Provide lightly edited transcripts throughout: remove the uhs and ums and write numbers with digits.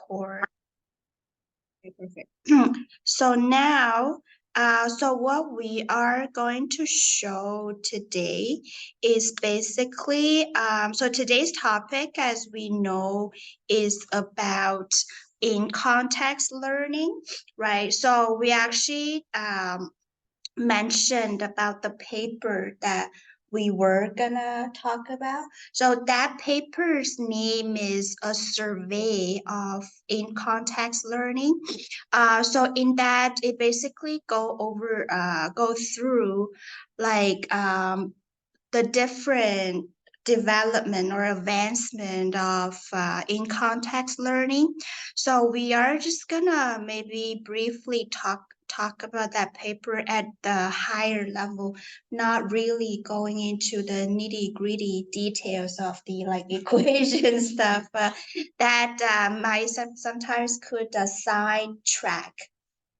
record. Okay, perfect. So now, so what we are going to show today is basically, so today's topic, as we know, is about in context learning, right? So we actually mentioned about the paper that we were gonna talk about. So that paper's name is a survey of in context learning. So in that it basically go through like the different development or advancement of in context learning. So we are just gonna maybe briefly talk about that paper at the higher level, not really going into the nitty gritty details of the like equation stuff, but that might sometimes could sidetrack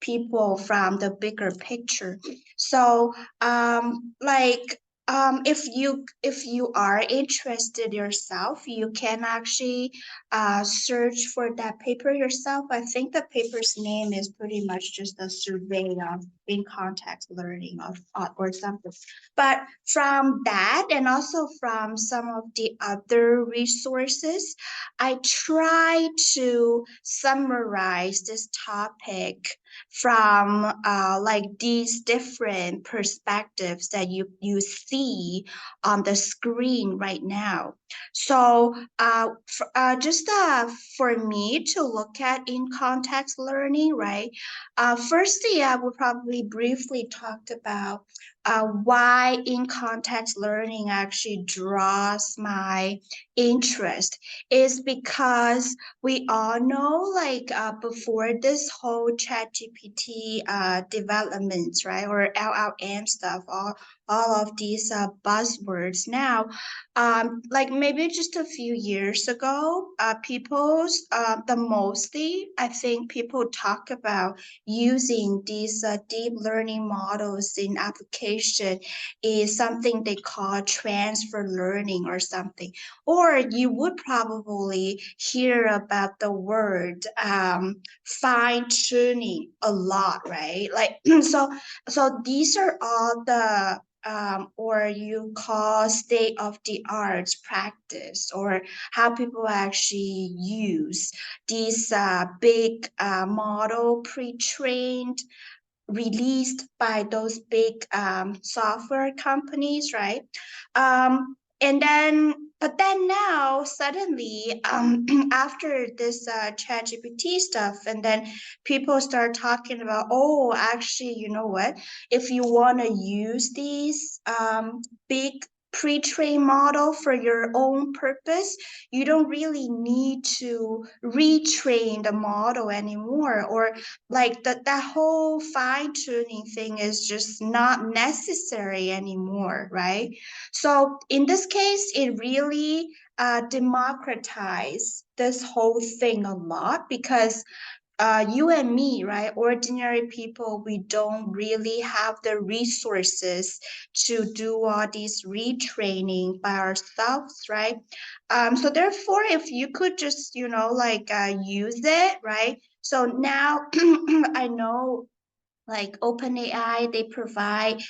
people from the bigger picture. So if you are interested yourself, you can actually search for that paper yourself. I think the paper's name is pretty much just a survey of in context learning of or something. But from that and also from some of the other resources, I try to summarize this topic from like these different perspectives that you see on the screen right now. So just for me to look at in context learning, right? Firstly, I would probably briefly talk about why in context learning actually draws my interest is because we all know like before this whole chat GPT developments, right? Or LLM stuff, all of these buzzwords now, like maybe just a few years ago, the mostly I think people talk about using these deep learning models in application is something they call transfer learning or something. Or you would probably hear about the word fine tuning a lot, right? Like so these are all the or you call state of the art practice, or how people actually use these big model pre-trained released by those big software companies, right? And then, but then now suddenly, after this ChatGPT stuff, and then people start talking about, oh, actually, you know what? If you want to use these big pre-trained model for your own purpose, you don't really need to retrain the model anymore, or like that whole fine tuning thing is just not necessary anymore, right? So in this case, it really democratized this whole thing a lot because you and me, right, ordinary people, we don't really have the resources to do all these retraining by ourselves, right? So therefore, if you could just, like use it, right? So now I know like OpenAI, they provide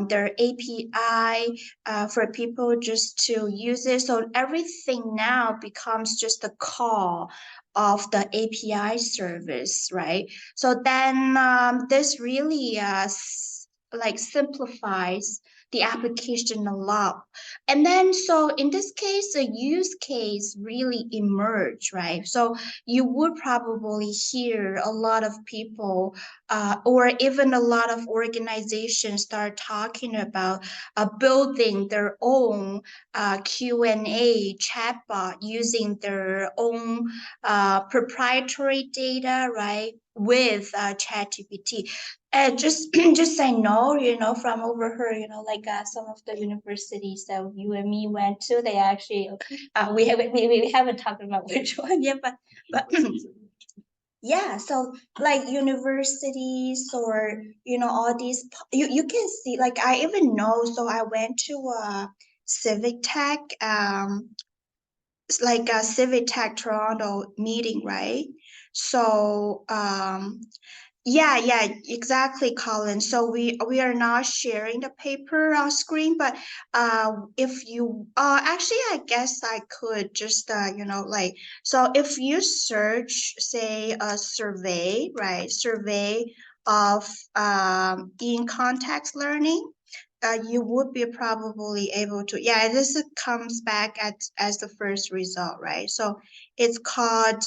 their API for people just to use it. So everything now becomes just a call of the API service, right? So then this really like simplifies the application a lot. And then so in this case, a use case really emerged, right? So you would probably hear a lot of people or even a lot of organizations start talking about building their own Q&A chatbot using their own proprietary data, right? With ChatGPT. And just I know, from over here, like some of the universities that you and me went to, they actually, we haven't talked about which one yet, but yeah, so like universities or all these you can see, like I even know, so I went to civic tech like a Civic Tech Toronto meeting, right? So yeah, exactly, Colin. So we are not sharing the paper screen, but if you actually, I guess I could just like, so if you search, say, a survey, right? Survey of in context learning, you would be probably able to, yeah, this comes back as the first result, right? So it's called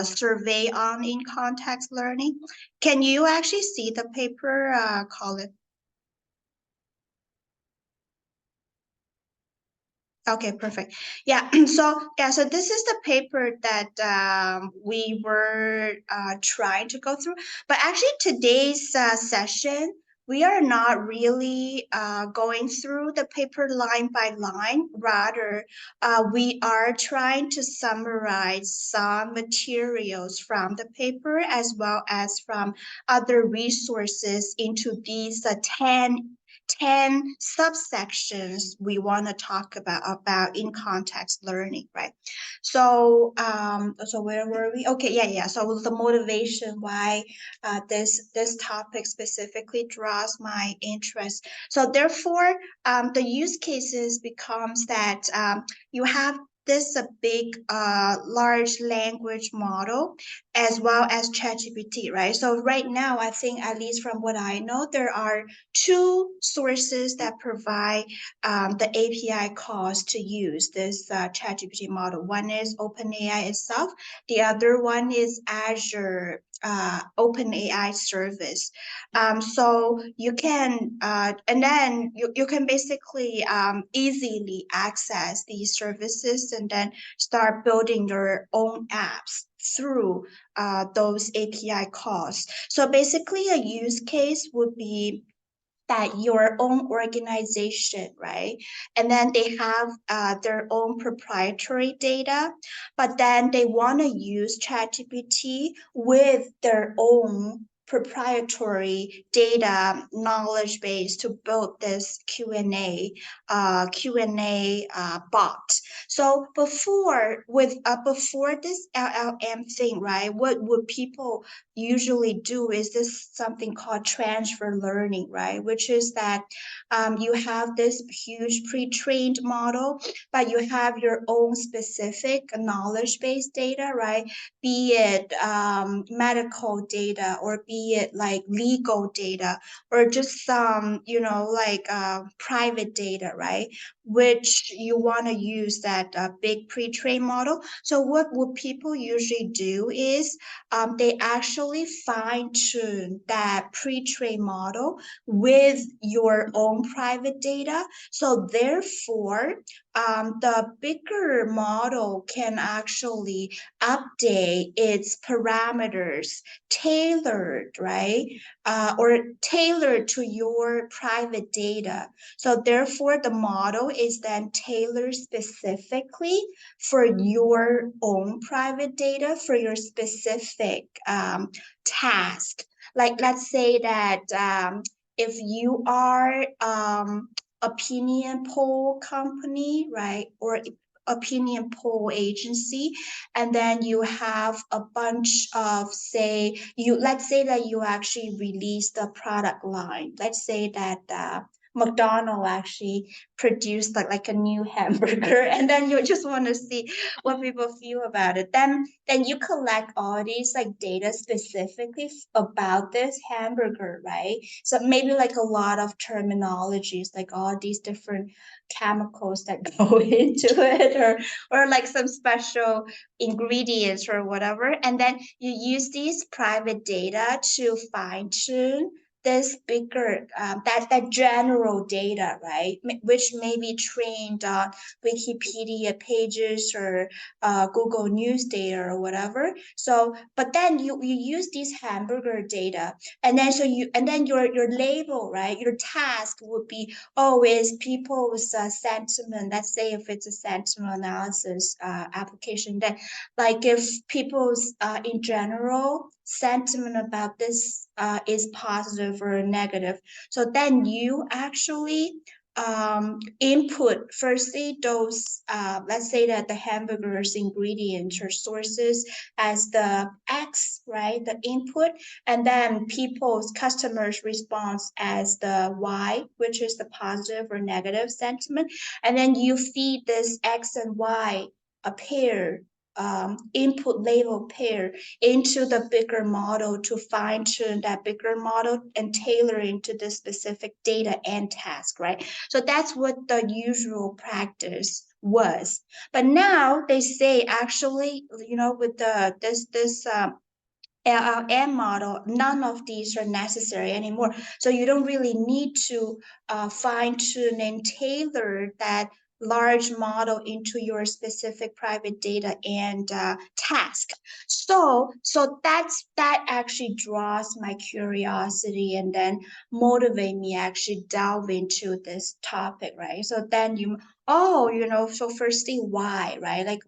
survey on in context learning. Can you actually see the paper, Colin? Okay, perfect. Yeah, so this is the paper that we were trying to go through. But actually, today's session, we are not really going through the paper line by line. Rather, we are trying to summarize some materials from the paper as well as from other resources into these 10 subsections we want to talk about in context learning, right? So where were we? Okay, yeah. So the motivation why this topic specifically draws my interest. So therefore, the use cases becomes that you have this a big large language model as well as ChatGPT, right? So right now, I think at least from what I know, there are two sources that provide the API calls to use this ChatGPT model. One is OpenAI itself. The other one is Azure OpenAI service. So you can, and then you can basically easily access these services and then start building your own apps through those API calls. So basically, a use case would be that your own organization, right? And then they have their own proprietary data, but then they want to use ChatGPT with their own proprietary data knowledge base to build this Q&A bot. So before this LLM thing, right, what would people usually do is this something called transfer learning, right? Which is that you have this huge pre-trained model, but you have your own specific knowledge-based data, right? Be it medical data or be it like legal data or just some, like private data, right? Which you want to use that big pre-trained model. So what would people usually do is they actually fine tune that pre-trained model with your own private data. So therefore, the bigger model can actually update its parameters tailored, right? Or tailored to your private data. So therefore, the model is then tailored specifically for your own private data for your specific task. Like let's say that if you are opinion poll company, right, or opinion poll agency, and then you have a bunch of, say, let's say that you actually release the product line. Let's say that McDonald actually produced like a new hamburger, and then you just want to see what people feel about it. Then you collect all these like data specifically about this hamburger, right? So maybe like a lot of terminologies, like all these different chemicals that go into it, or like some special ingredients or whatever. And then you use these private data to fine tune this bigger that general data, right? Which may be trained on Wikipedia pages or Google News data or whatever. So, but then you use these hamburger data, and then your label, right? Your task would be, oh, is people's sentiment. Let's say if it's a sentiment analysis application, then like if people's in general sentiment about this is positive or negative. So then you actually input firstly those let's say that the hamburgers ingredients or sources as the X, right, the input, and then people's customers response as the Y, which is the positive or negative sentiment, and then you feed this X and Y a pair, input label pair into the bigger model to fine tune that bigger model and tailor into the specific data and task, right? So that's what the usual practice was. But now they say actually, with this LLM model, none of these are necessary anymore. So you don't really need to fine tune and tailor that large model into your specific private data and task. So that actually draws my curiosity and then motivate me actually delve into this topic, right? So then so firstly, why, right? Like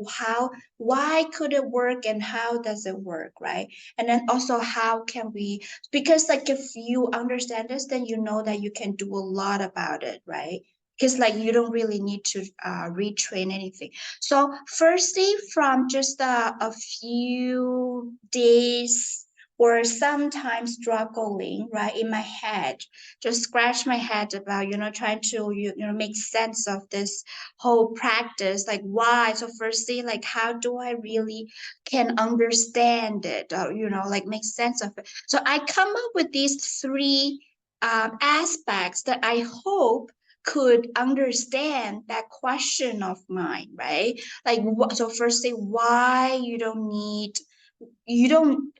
why could it work and how does it work, right? And then also how can we, because like if you understand this, then you know that you can do a lot about it, right? Because like you don't really need to retrain anything. So firstly, from just a few days or sometimes struggling right in my head, just scratch my head about trying to make sense of this whole practice, like why. So firstly, like how do I really can understand it, like make sense of it. So I come up with these three aspects that I hope could understand that question of mine, right? Like, so firstly, why you don't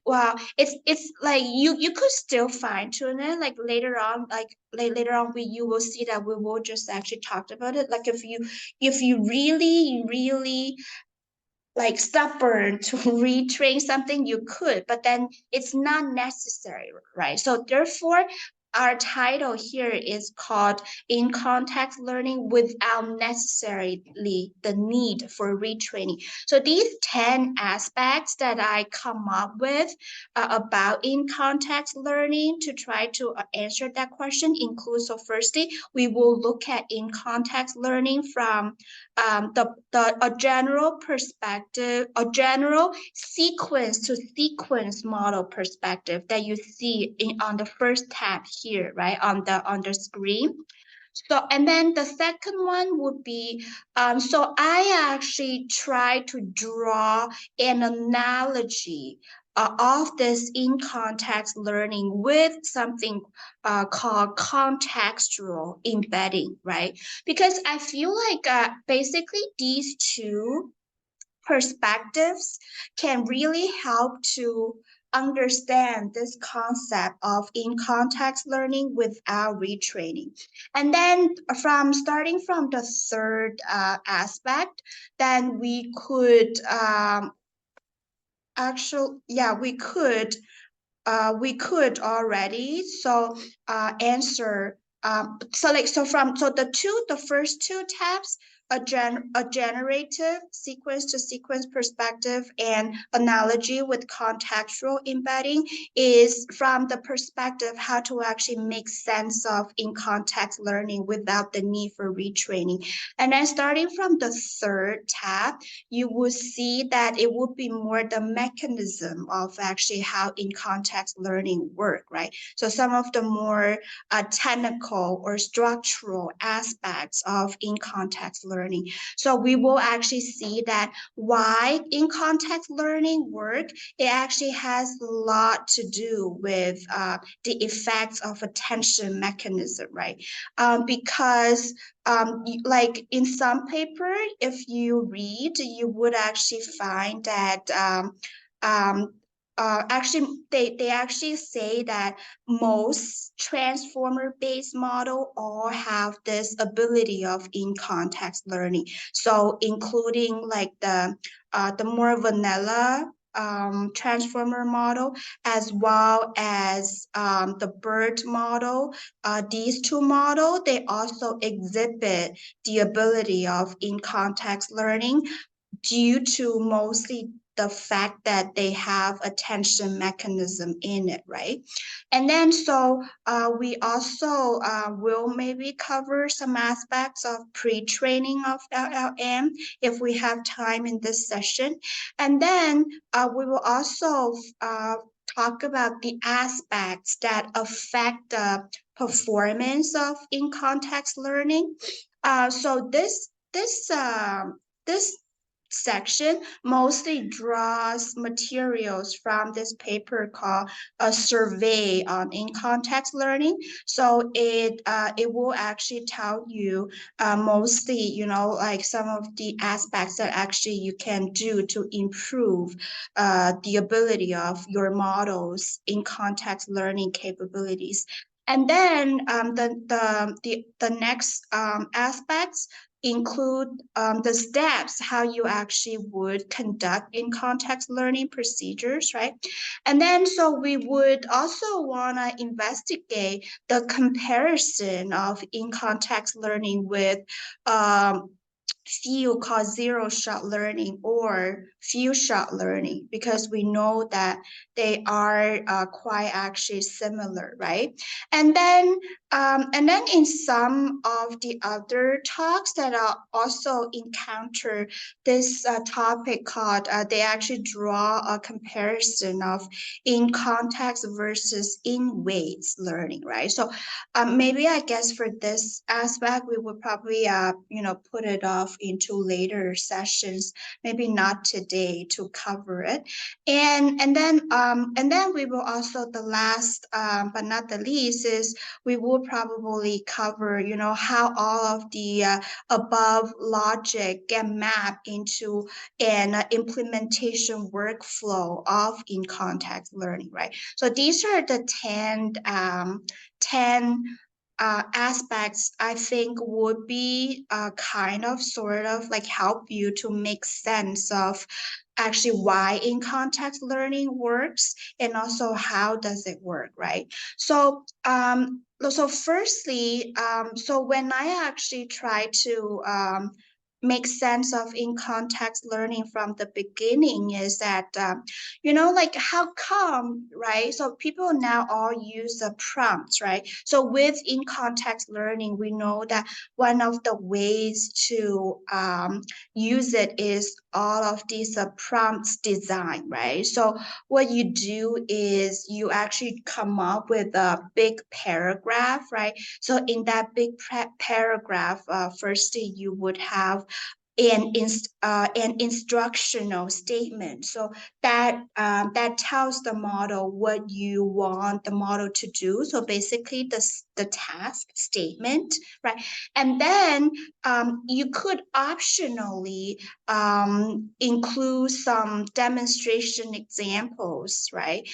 well it's like you could still fine tune it like later on, like later on you will see that we will just actually talk about it, like if you really like stubborn to retrain something, you could, but then it's not necessary, right? So therefore, our title here is called in context learning without necessarily the need for retraining. So these 10 aspects that I come up with about in context learning to try to answer that question include, so firstly, we will look at in context learning from the a general perspective, a general sequence to sequence model perspective that you see on the first tab here, right, on the screen. So, and then the second one would be, so I actually try to draw an analogy of this in context learning with something called contextual embedding, right? Because I feel like basically these two perspectives can really help to understand this concept of in context learning without retraining. And then from starting from the third aspect, then we could actually, yeah, we could already answer so the first two tabs, a generative sequence to sequence perspective and analogy with contextual embedding is from the perspective how to actually make sense of in context learning without the need for retraining. And then starting from the third tab, you would see that it would be more the mechanism of actually how in context learning work, right? So some of the more technical or structural aspects of in context learning. So we will actually see that why in context learning work, it actually has a lot to do with the effects of attention mechanism, right? Because like in some paper, if you read, you would actually find that um, actually they actually say that most transformer based model all have this ability of in context learning. So including like the more vanilla transformer model, as well as the BERT model. These two models, they also exhibit the ability of in context learning due to mostly the fact that they have attention mechanism in it, right? And then so we also will maybe cover some aspects of pre-training of LLM if we have time in this session. And then we will also talk about the aspects that affect the performance of in-context learning. So this section mostly draws materials from this paper called a survey on in-context learning. So it will actually tell you mostly, you know, like some of the aspects that actually you can do to improve the ability of your models in context learning capabilities. And then the next aspects include the steps, how you actually would conduct in context learning procedures, right? And then so we would also want to investigate the comparison of in context learning with field called zero-shot learning or few-shot learning, because we know that they are quite actually similar, right? And then in some of the other talks that are also encounter this topic called, they actually draw a comparison of in context versus in weights learning, right? So maybe I guess for this aspect, we would probably, you know, put it off into later sessions, maybe not today to cover it. And then we will also, the last, but not the least, is we will probably cover, you know, how all of the above logic get mapped into an implementation workflow of in context learning, right? So these are the 10 aspects I think would be kind of sort of like help you to make sense of actually why in context learning works and also how does it work, right? So firstly, so when I actually try to make sense of in context learning from the beginning is that you know, like how come, right? So people now all use the prompts, right? So with in context learning, we know that one of the ways to use it is all of these prompts design, right? So what you do is you actually come up with a big paragraph, right? So in that big paragraph, firstly, you would have an instructional statement. So that tells the model what you want the model to do. So basically, the task statement, right? And then you could optionally include some demonstration examples, right?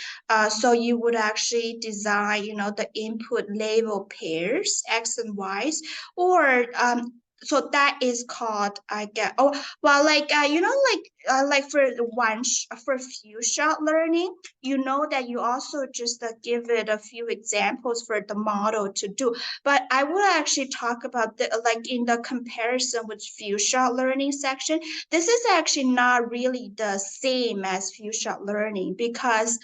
So you would actually design, you know, the input label pairs, X and Y's, or so that is called, I get, oh well, like you know, like for for few shot learning, you know that you also just give it a few examples for the model to do. But I would actually talk about the, like in the comparison with few shot learning section, this is actually not really the same as few shot learning, because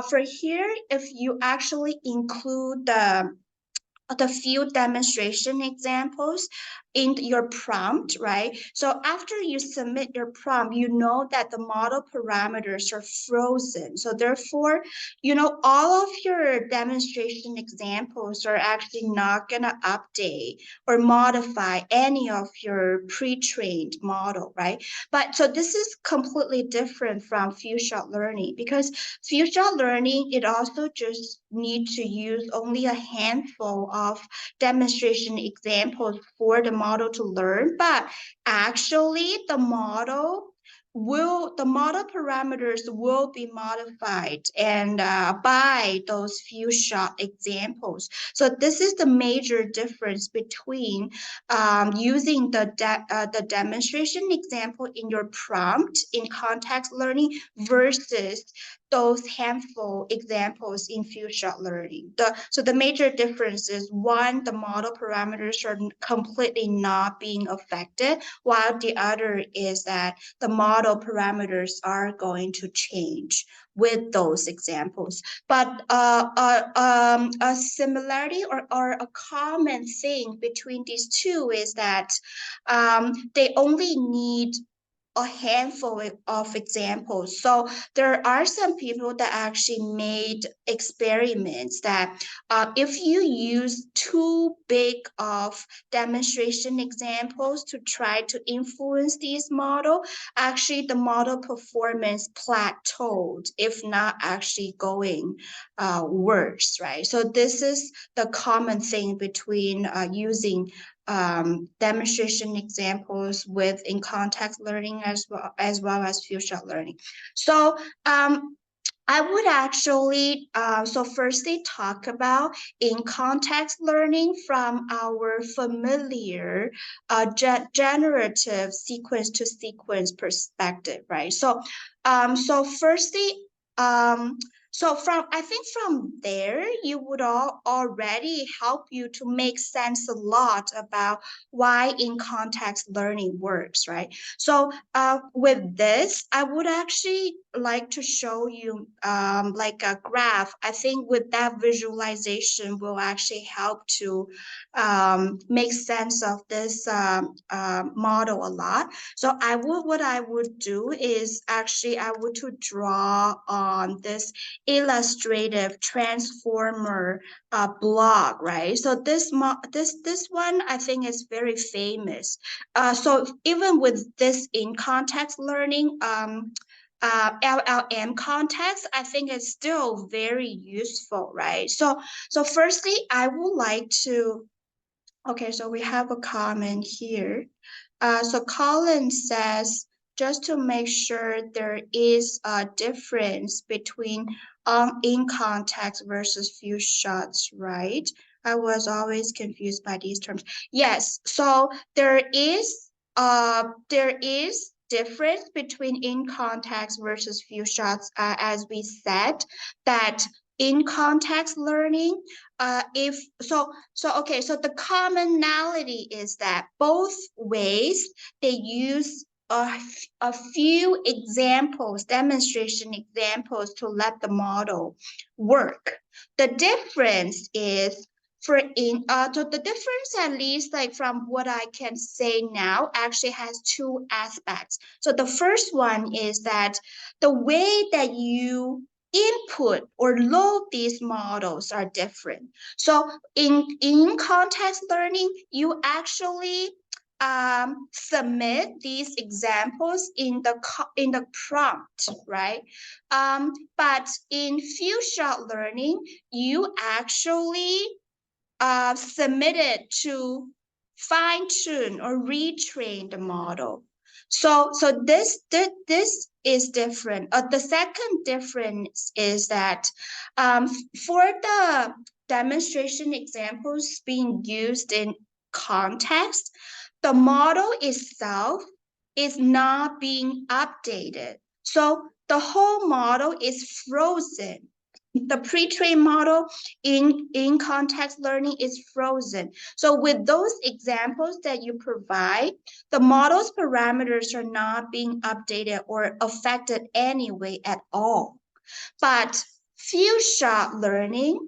for here, if you actually include the few demonstration examples in your prompt, right? So after you submit your prompt, you know that the model parameters are frozen. So therefore, you know, all of your demonstration examples are actually not going to update or modify any of your pre-trained model, right? But so this is completely different from few-shot learning, because few-shot learning, it also just need to use only a handful of demonstration examples for the model to learn, but actually the model parameters will be modified and by those few shot examples. So this is the major difference between using the demonstration example in your prompt in context learning versus those handful examples in few shot learning. So the major difference is, one, the model parameters are completely not being affected, while the other is that the model model parameters are going to change with those examples. But a similarity or a common thing between these two is that they only need a handful of examples. So there are some people that actually made experiments that if you use too big of demonstration examples to try to influence these model, actually the model performance plateaued, if not actually going worse, right? So this is the common thing between using demonstration examples with in context learning as field shot learning. So I would actually so firstly talk about in context learning from our familiar generative sequence to sequence perspective, right? So firstly um, so from I think from there you would all already help you to make sense a lot about why in context learning works, right? So with this, I would actually like to show you like a graph. I think with that visualization will actually help to make sense of this model a lot. So what I would do is actually I would to draw on this illustrative transformer blog, right? So this one I think is very famous. So even with this in context learning LLM context, I think it's still very useful, right? So firstly, I would like to. Okay, so we have a comment here. So Colin says, just to make sure there is a difference between in context versus few shots, right? I was always confused by these terms. Yes, so there is difference between in context versus few shots, as we said that in context learning, if so okay, so the commonality is that both ways they use a few examples, demonstration examples to let the model work. The difference is so the difference, at least like from what I can say now, actually has two aspects. So the first one is that the way that you input or load these models are different. So in context learning, you actually submit these examples in the prompt, right? But in few shot learning, you actually submitted to fine tune or retrain the model. So this is different. The second difference is that for the demonstration examples being used in context, the model itself is not being updated. So the whole model is frozen. The pre-trained model in context learning is frozen. So with those examples that you provide, the model's parameters are not being updated or affected anyway at all. But few shot learning,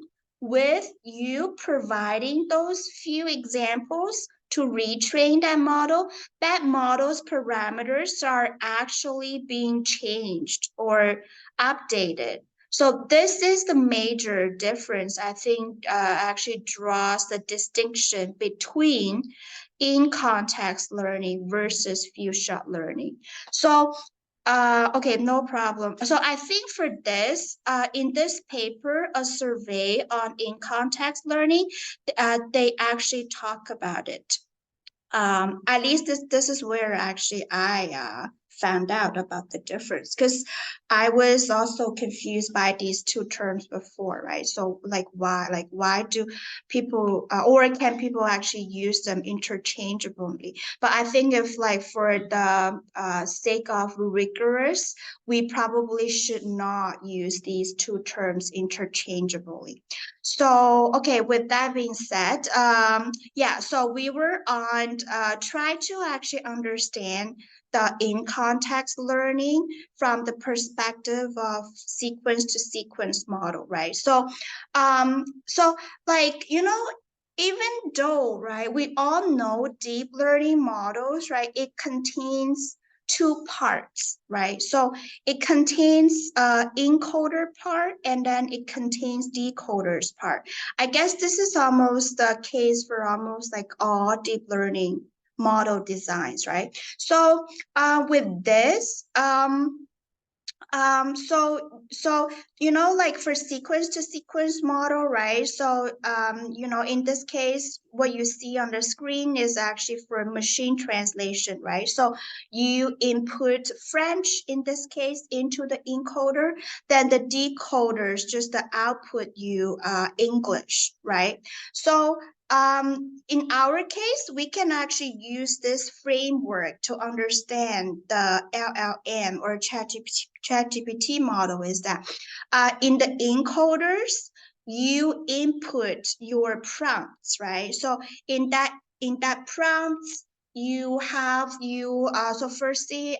with you providing those few examples to retrain that model's parameters are actually being changed or updated. So this is the major difference, I think, actually draws the distinction between in context learning versus few shot learning. So okay, no problem. So I think for this, in this paper, a survey on in context learning, they actually talk about it. At least this is where actually I found out about the difference, because I was also confused by these two terms before, right? So like why do people or can people actually use them interchangeably? But I think if like for the sake of rigorous, we probably should not use these two terms interchangeably. So, okay, with that being said, yeah, so we were on try to actually understand the in-context learning from the perspective of sequence to sequence model, right? So like, even though, right, we all know deep learning models, right, it contains two parts, right? So it contains encoder part and then it contains decoders part. I guess this is almost the case for almost like all deep learning model designs, right? So with this, so like for sequence to sequence model, right? So in this case, what you see on the screen is actually for machine translation, right? So you input French in this case into the encoder, then the decoders just the output you English, right? So in our case, we can actually use this framework to understand the LLM or ChatGPT model is that in the encoders, you input your prompts, right? So in that prompts, you have you so firstly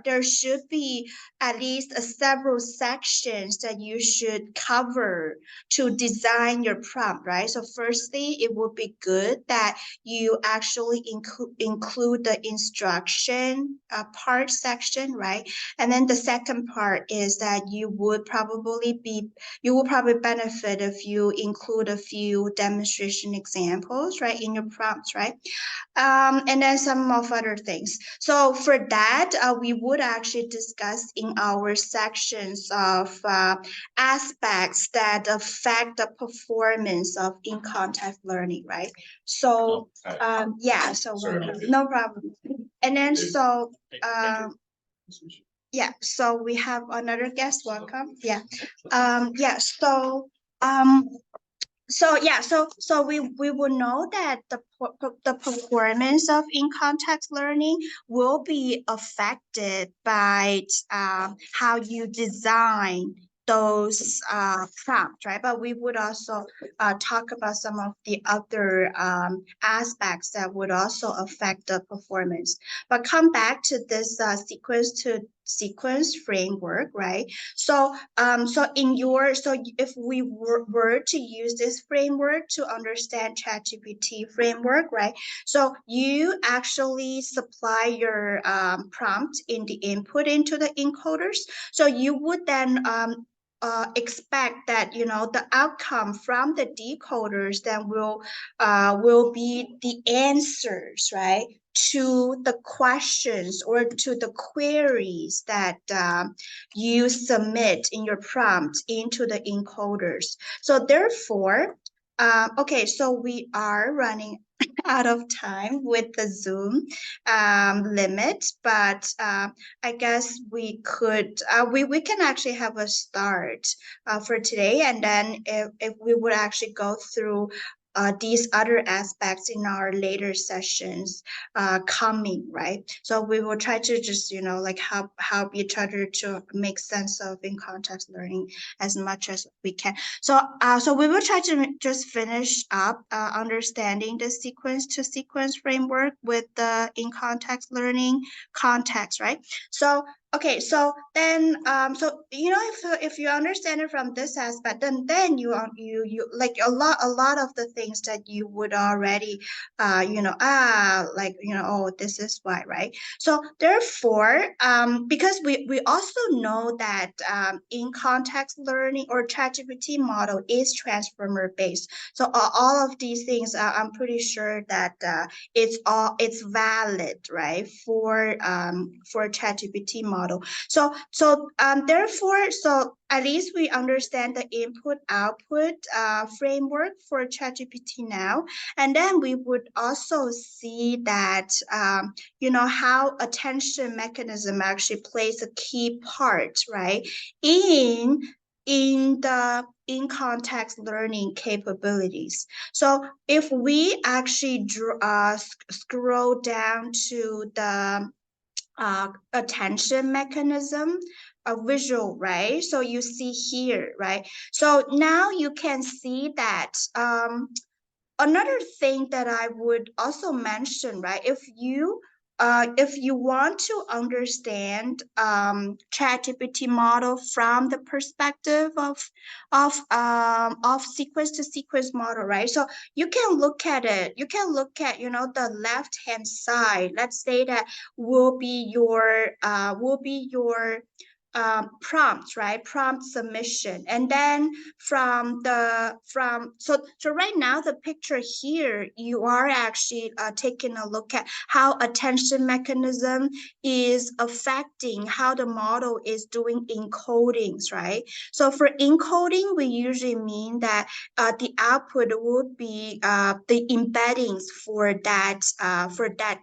there should be at least several sections that you should cover to design your prompt, right? So firstly, it would be good that you actually include the instruction part section, right? And then the second part is that you will probably benefit if you include a few demonstration examples, right, in your prompts, right? And then some of other things. So for that, we would actually discuss in our sections of aspects that affect the performance of in-context learning, right? So, yeah, so no problem. And then yeah, so we have another guest. Welcome. Yeah. Yeah. Um, so we will know that the performance of in-context learning will be affected by how you design those prompts, right? But we would also talk about some of the other aspects that would also affect the performance. But come back to this sequence to sequence framework, right? So if we were to use this framework to understand ChatGPT framework, right? So you actually supply your prompt in the input into the encoders. So you would then expect that the outcome from the decoders then will be the answers, right, to the questions or to the queries that you submit in your prompt into the encoders. So therefore, okay, so we are running out of time with the Zoom limit, but I guess we can actually have a start for today, and then if we would actually go through these other aspects in our later sessions coming, right? So we will try to just like help each other to make sense of in context learning as much as we can. So we will try to just finish up understanding the sequence to sequence framework with the in context learning context, right? So okay, so then if you understand it from this aspect, then you like a lot of the things that you would already oh, this is why, right? So therefore, because we also know that in context learning or ChatGPT model is transformer based. So all of these things, I'm pretty sure that it's valid, right, for ChatGPT model. So therefore, so at least we understand the input output framework for ChatGPT now, and then we would also see that how attention mechanism actually plays a key part, right, in the in context learning capabilities. So if we actually scroll down to the attention mechanism, a visual, right? So you see here, right? So now you can see that another thing that I would also mention, right? If you want to understand ChatGPT model from the perspective of sequence to sequence model, right? So you can look at it. You can look at the left hand side. Let's say that will be your prompt, right? Prompt submission, and then so right now the picture here, you are actually taking a look at how attention mechanism is affecting how the model is doing encodings, right? So for encoding, we usually mean that the output would be the embeddings for that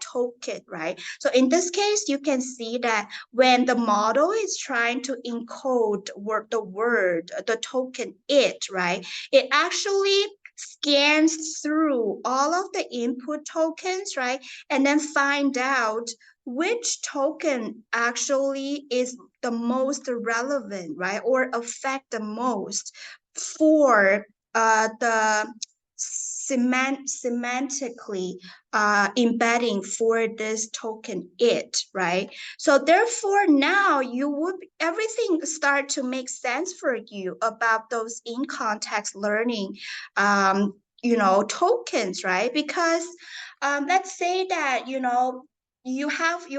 token, right? So in this case, you can see that when the model is trying to encode the token it, right? It actually scans through all of the input tokens, right? And then find out which token actually is the most relevant, right? Or affect the most for the semantically embedding for this token it, right? So therefore now everything start to make sense for you about those in context learning tokens, right? Because let's say that you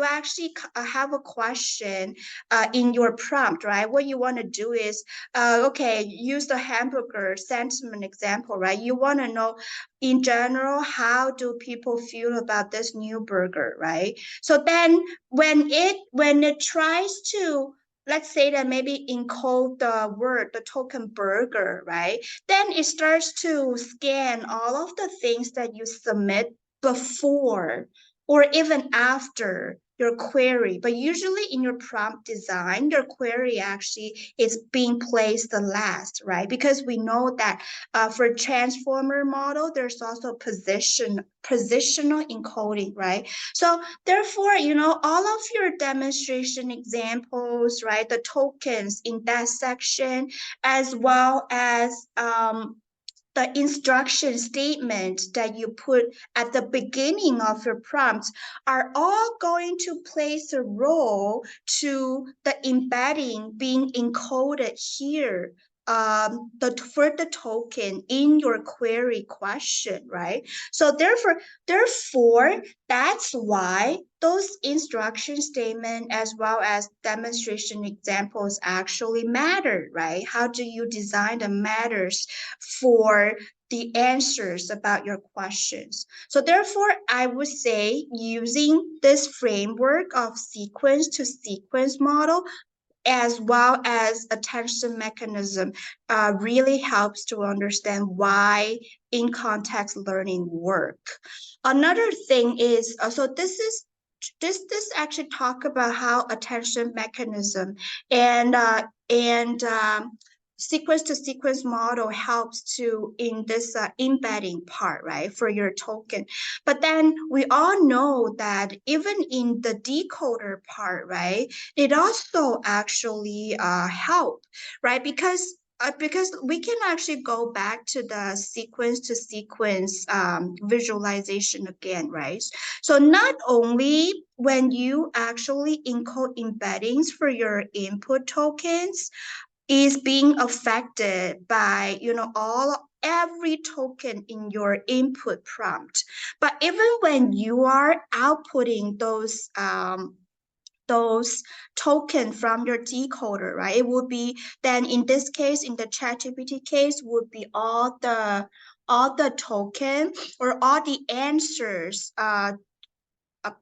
actually have a question in your prompt, right? What you want to do is okay, use the hamburger sentiment example, right? You want to know in general, how do people feel about this new burger, right? So then when it tries to, let's say that maybe encode the token burger, right? Then it starts to scan all of the things that you submit before or even after your query. But usually in your prompt design, your query actually is being placed the last, right? Because we know that for transformer model, there's also positional encoding, right? So therefore, all of your demonstration examples, right, the tokens in that section, as well as the instruction statement that you put at the beginning of your prompts are all going to place a role to the embedding being encoded here for the token in your query question, right? So therefore, that's why those instruction statement as well as demonstration examples actually matter, right? How do you design the matters for the answers about your questions. So therefore, I would say using this framework of sequence to sequence model as well as attention mechanism really helps to understand why in context learning work. Another thing is, so this actually talk about how attention mechanism and sequence to sequence model helps to in this embedding part, right, for your token. But then we all know that even in the decoder part, right, it also actually help, right? Because we can actually go back to the sequence to sequence visualization again, right? So not only when you actually encode embeddings for your input tokens is being affected by, every token in your input prompt, but even when you are outputting those token from your decoder, right? It would be then in this case, in the ChatGPT case, would be all the token or all the answers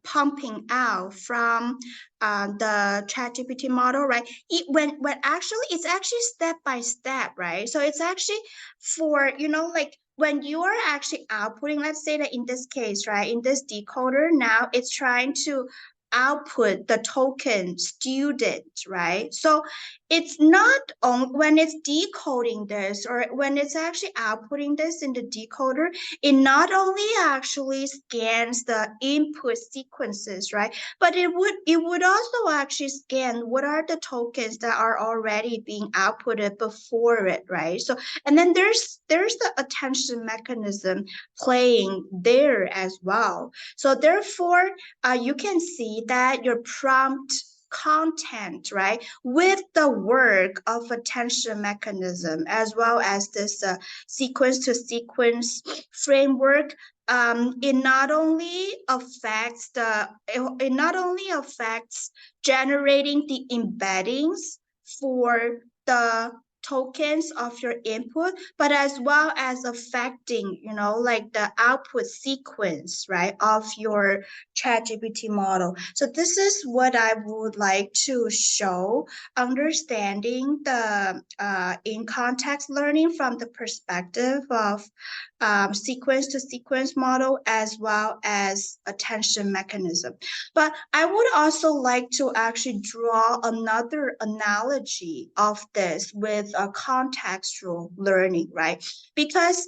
pumping out from the ChatGPT model, right? When actually it's actually step by step, right? So it's actually for like when you are actually outputting, let's say that in this case, right, in this decoder now it's trying to output the token student, right? So it's not on when it's decoding this or when it's actually outputting this in the decoder, it not only actually scans the input sequences, right? But it would also actually scan what are the tokens that are already being outputted before it, right? So and then there's the attention mechanism playing there as well. So therefore, you can see that your prompt content, right, with the work of attention mechanism as well as this sequence to sequence framework, it not only affects it not only affects generating the embeddings for the tokens of your input, but as well as affecting, like the output sequence, right, of your ChatGPT model. So this is what I would like to show, understanding the in context learning from the perspective of sequence to sequence model as well as attention mechanism. But I would also like to actually draw another analogy of this with a contextual learning, right? Because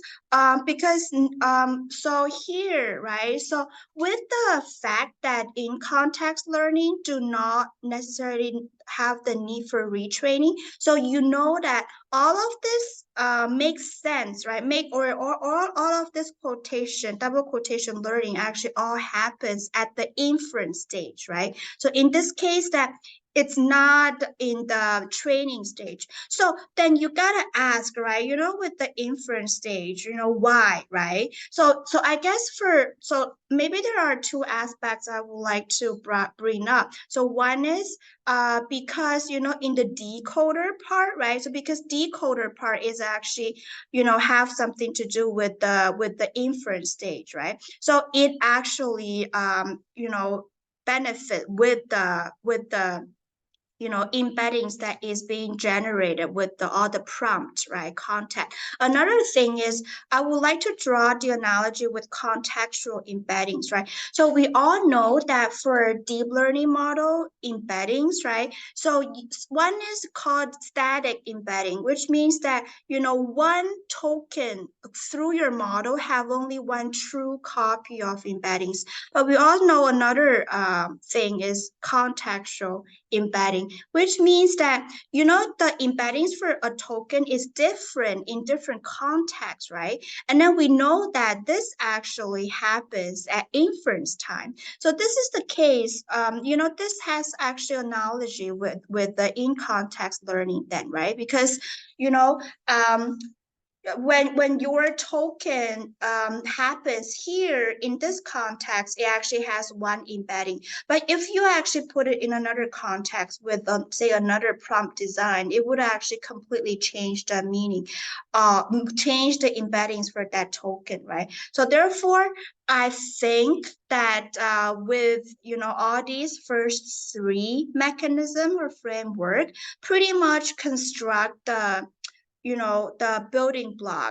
so here, right? So with the fact that in context learning do not necessarily have the need for retraining, so you know that all of this makes sense, right? Or all of this quotation, double quotation learning actually all happens at the inference stage, right? So in this case, that it's not in the training stage. So then you gotta ask, right? With the inference stage, why, right? So I guess so maybe there are two aspects I would like to bring up. So one is because in the decoder part, right? So because decoder part is actually have something to do with the inference stage, right? So it actually benefit with the embeddings that is being generated with all the prompt, right, content. Another thing is I would like to draw the analogy with contextual embeddings, right? So we all know that for deep learning model embeddings, right? So one is called static embedding, which means that one token through your model have only one true copy of embeddings. But we all know another thing is contextual embedding, which means that the embeddings for a token is different in different contexts, right? And then we know that this actually happens at inference time. So this is the case. This has actually analogy with the in context learning then, right? Because um, when your token happens here in this context, it actually has one embedding. But if you actually put it in another context with, say, another prompt design, it would actually completely change the meaning, change the embeddings for that token, right? So therefore, I think that with all these first three mechanism or framework, pretty much construct the building block